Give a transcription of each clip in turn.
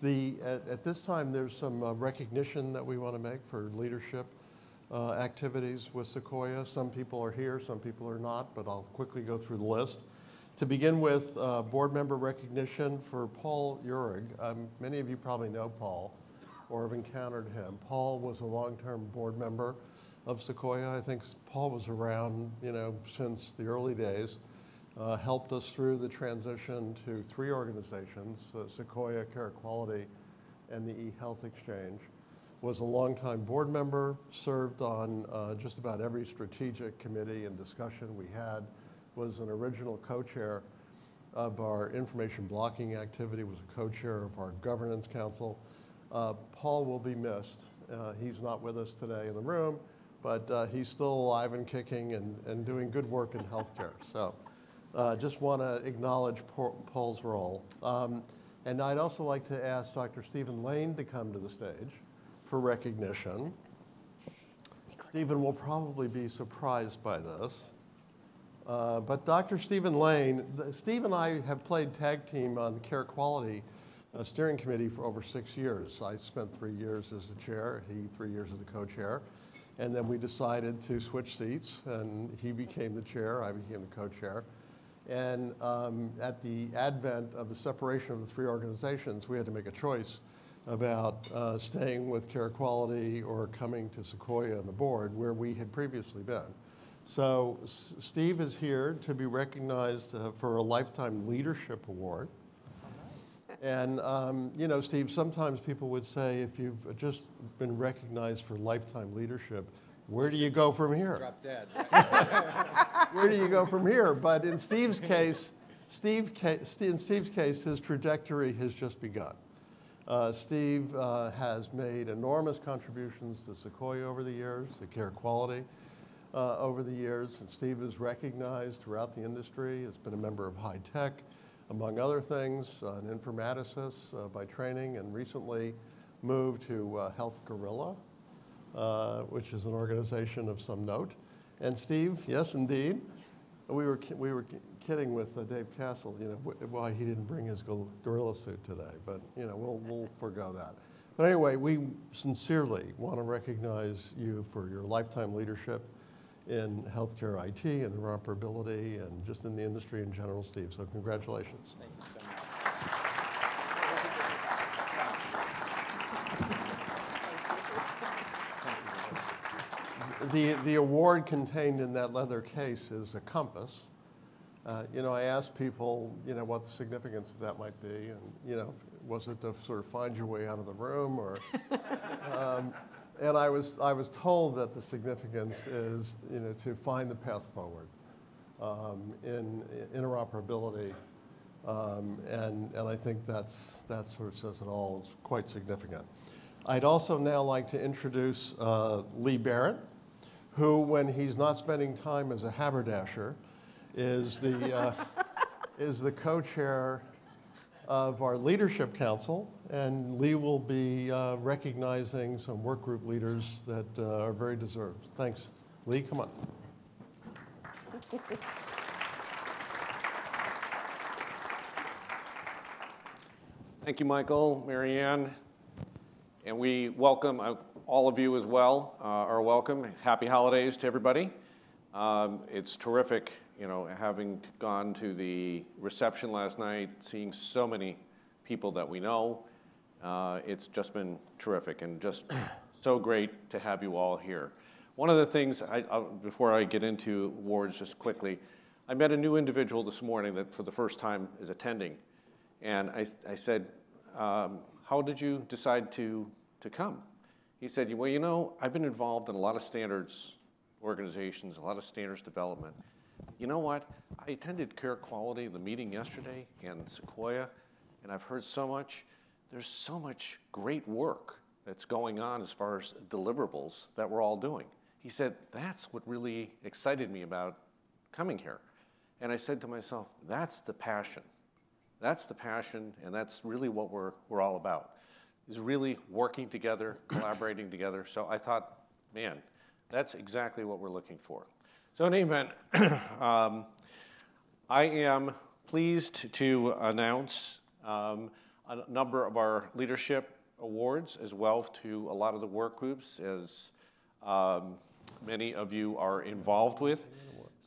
At this time, there's some recognition that we want to make for leadership activities with Sequoia. Some people are here, some people are not, but I'll quickly go through the list. To begin with, board member recognition for Paul Uhrig. Many of you probably know Paul or have encountered him. Paul was a long-term board member of Sequoia. I think Paul was around, since the early days. Helped us through the transition to 3 organizations, Sequoia, Care Quality, and the eHealth Exchange. Was a longtime board member, served on just about every strategic committee and discussion we had, was an original co-chair of our information blocking activity, was a co-chair of our governance council. Paul will be missed. He's not with us today in the room, but he's still alive and kicking and doing good work in healthcare. So. Just want to acknowledge Paul's role. And I'd also like to ask Dr. Stephen Lane to come to the stage for recognition. Stephen will probably be surprised by this. But Dr. Stephen Lane, Steve and I have played tag team on the Care Quality Steering Committee for over 6 years. I spent 3 years as the chair, he 3 years as the co-chair. And then we decided to switch seats, and he became the chair, I became the co-chair. And at the advent of the separation of the 3 organizations, we had to make a choice about staying with Care Quality or coming to Sequoia on the board where we had previously been. So Steve is here to be recognized for a Lifetime Leadership Award. And Steve, sometimes people would say if you've just been recognized for lifetime leadership, where do you go from here? Drop dead. Where do you go from here? But in Steve's case, his trajectory has just begun. Steve has made enormous contributions to Sequoia over the years, to Care Quality over the years. And Steve is recognized throughout the industry. Has been a member of High Tech, among other things, an informaticist by training, and recently moved to Health Gorilla, which is an organization of some note. And Steve, yes, indeed, we were kidding with Dave Castle, why he didn't bring his gorilla suit today, but we'll forgo that. But anyway, we sincerely want to recognize you for your lifetime leadership in healthcare IT and interoperability and just in the industry in general, Steve. So congratulations. Thank you so much. The award contained in that leather case is a compass. I asked people, what the significance of that might be, and was it to sort of find your way out of the room, or? And I was told that the significance is, to find the path forward in interoperability, and I think that sort of says it all. It's quite significant. I'd also now like to introduce Lee Barrett, who, when he's not spending time as a haberdasher, is the co-chair of our Leadership Council, and Lee will be recognizing some work group leaders that are very deserved. Thanks. Lee, come on. Thank you, Michael, Marianne, and we welcome all of you as well, are welcome. Happy holidays to everybody. It's terrific, having gone to the reception last night, seeing so many people that we know. It's just been terrific and just so great to have you all here. One of the things, before I get into awards just quickly, I met a new individual this morning that for the first time is attending. And I said, how did you decide to come? He said, well, I've been involved in a lot of standards organizations, a lot of standards development. You know what? I attended Care Quality, the meeting yesterday, and Sequoia, and I've heard so much. There's so much great work that's going on as far as deliverables that we're all doing. He said, that's what really excited me about coming here. And I said to myself, that's the passion. That's the passion, and that's really what we're all about, is really working together, collaborating together. So I thought, man, that's exactly what we're looking for. So in any event, I am pleased to announce a number of our leadership awards as well to a lot of the work groups, as many of you are involved with.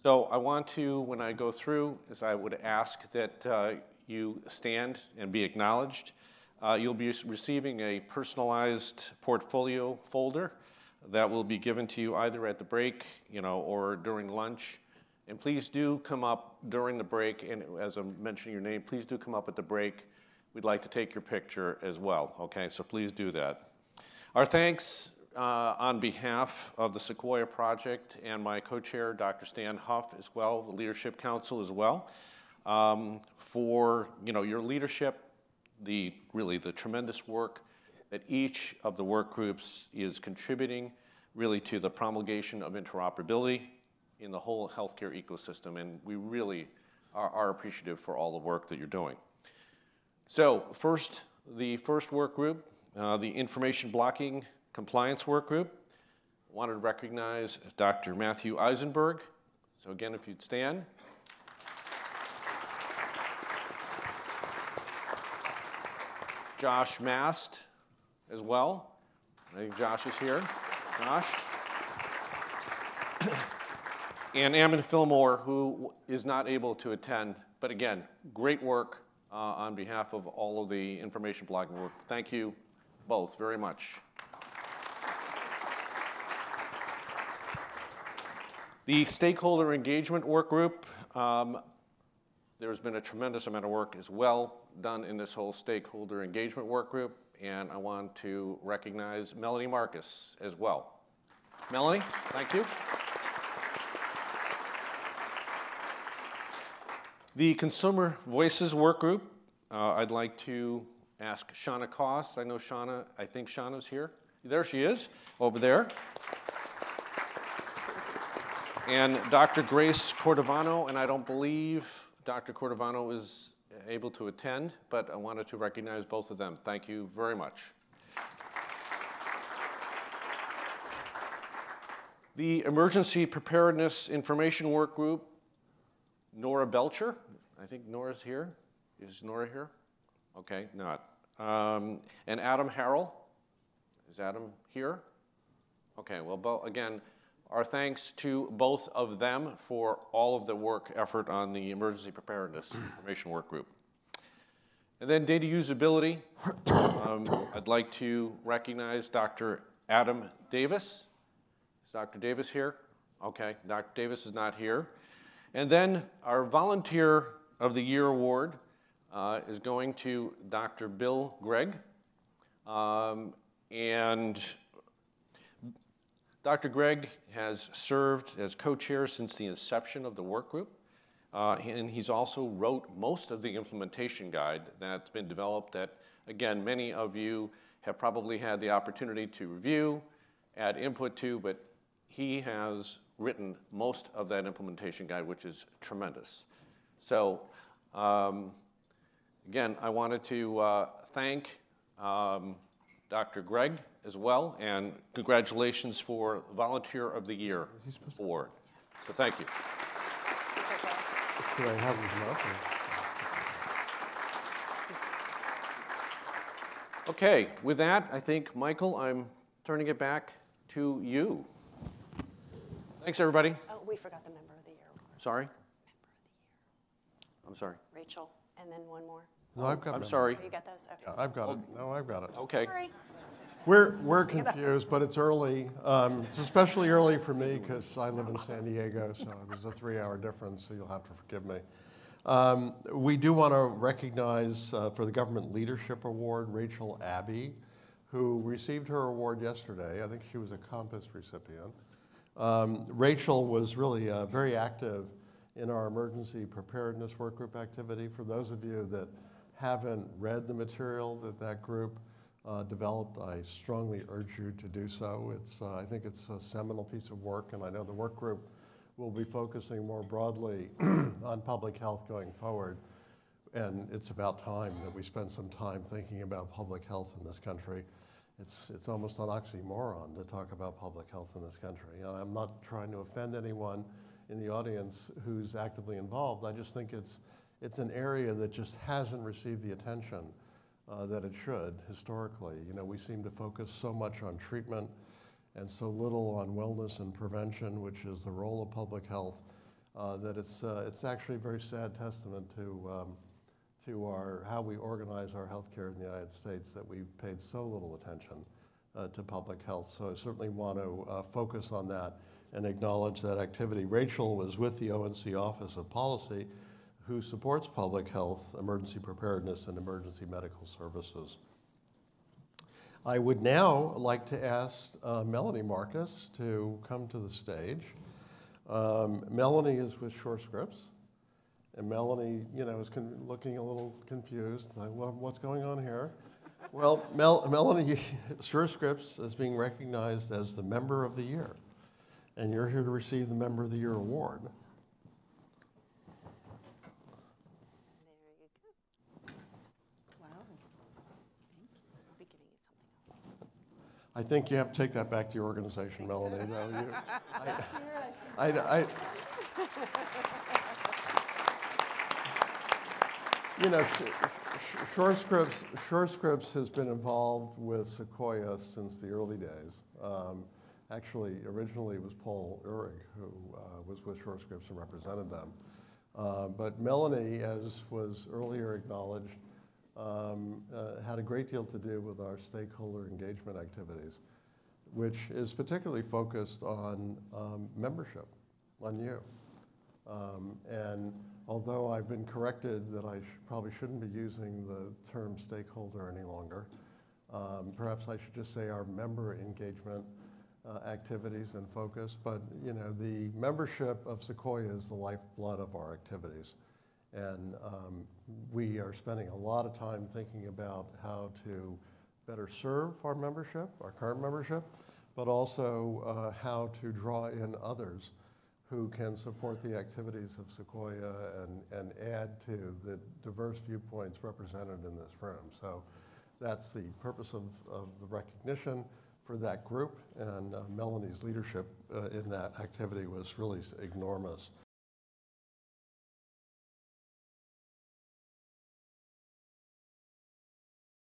So I want to, when I go through, is I would ask that you stand and be acknowledged. You'll be receiving a personalized portfolio folder that will be given to you either at the break, or during lunch. And please do come up during the break, and as I'm mentioning your name, please do come up at the break. We'd like to take your picture as well, okay? So please do that. Our thanks on behalf of the Sequoia Project and my co-chair, Dr. Stan Huff, as well, the Leadership Council as well, for your leadership, really the tremendous work that each of the work groups is contributing really to the promulgation of interoperability in the whole healthcare ecosystem, and we really are appreciative for all the work that you're doing. So the first work group, the Information Blocking Compliance Work Group. I wanted to recognize Dr. Matthew Eisenberg. So again, if you'd stand. Josh Mast as well. I think Josh is here. Josh. And Ammon Fillmore, who is not able to attend, but again, great work on behalf of all of the information blocking work. Thank you both very much. The Stakeholder Engagement Work Group, there's been a tremendous amount of work as well done in this whole Stakeholder Engagement Work Group, and I want to recognize Melanie Marcus as well. Melanie, thank you. The Consumer Voices Work Group, I'd like to ask Shauna Koss. I think Shauna's here. There she is, over there. And Dr. Grace Cordovano, and I don't believe Dr. Cordovano is able to attend, but I wanted to recognize both of them. Thank you very much. The Emergency Preparedness Information Work Group, Nora Belcher. I think Nora's here. Is Nora here? Okay, not. And Adam Harrell. Is Adam here? Okay, well, again, our thanks to both of them for all of the work effort on the Emergency Preparedness Information Work Group. And then data usability. I'd like to recognize Dr. Adam Davis. Is Dr. Davis here? Okay, Dr. Davis is not here. And then our Volunteer of the Year award is going to Dr. Bill Gregg. And Dr. Gregg has served as co-chair since the inception of the work group. And he's also wrote most of the implementation guide that's been developed that, again, many of you have probably had the opportunity to review, add input to, but he has written most of that implementation guide, which is tremendous. So, again, I wanted to thank Dr. Gregg as well, and congratulations for Volunteer of the Year award. So thank you. Could I have them up? Okay, with that, I think, Michael, I'm turning it back to you. Thanks, everybody. Oh, we forgot the Member of the Year. Sorry? Member of the Year. I'm sorry. Rachel, and then one more. No, I've got I'm them. sorry. Oh, you got those? Okay. I've got it. No, I've got it. Okay. Sorry. We're confused, but it's early. It's especially early for me because I live in San Diego, so there's a 3-hour difference, so you'll have to forgive me. We do want to recognize for the Government Leadership Award, Rachel Abbey, who received her award yesterday. I think she was a Compass recipient. Rachel was really very active in our emergency preparedness work group activity. For those of you that haven't read the material that that group developed, I strongly urge you to do so. I think it's a seminal piece of work, and I know the work group will be focusing more broadly on public health going forward. And it's about time that we spend some time thinking about public health in this country. It's almost an oxymoron to talk about public health in this country. I'm not trying to offend anyone in the audience who's actively involved. I just think it's an area that just hasn't received the attention that it should historically. You know, we seem to focus so much on treatment and so little on wellness and prevention, which is the role of public health, that it's actually a very sad testament to how we organize our healthcare in the United States, that we've paid so little attention to public health. So I certainly want to focus on that and acknowledge that activity. Rachel was with the ONC Office of Policy, who supports public health, emergency preparedness, and emergency medical services. I would now like to ask Melanie Marcus to come to the stage. Melanie is with Shore Scripts, and Melanie, you know, is looking a little confused, like, well, what's going on here? Well, Melanie, Shore Scripts is being recognized as the Member of the Year, and you're here to receive the Member of the Year award. There you go. Wow. I'll be giving you something else. I think you have to take that back to your organization, Melanie. Though. You know, Shore Scripts has been involved with Sequoia since the early days. Actually, originally it was Paul Uhrig who was with Shore Scripts and represented them. But Melanie, as was earlier acknowledged, had a great deal to do with our stakeholder engagement activities, which is particularly focused on membership, on you. And although I've been corrected that I probably shouldn't be using the term stakeholder any longer, perhaps I should just say our member engagement activities and focus. But you know, the membership of Sequoia is the lifeblood of our activities. And we are spending a lot of time thinking about how to better serve our membership, our current membership, but also how to draw in others who can support the activities of Sequoia and add to the diverse viewpoints represented in this room. So that's the purpose of the recognition for that group, and Melanie's leadership in that activity was really enormous.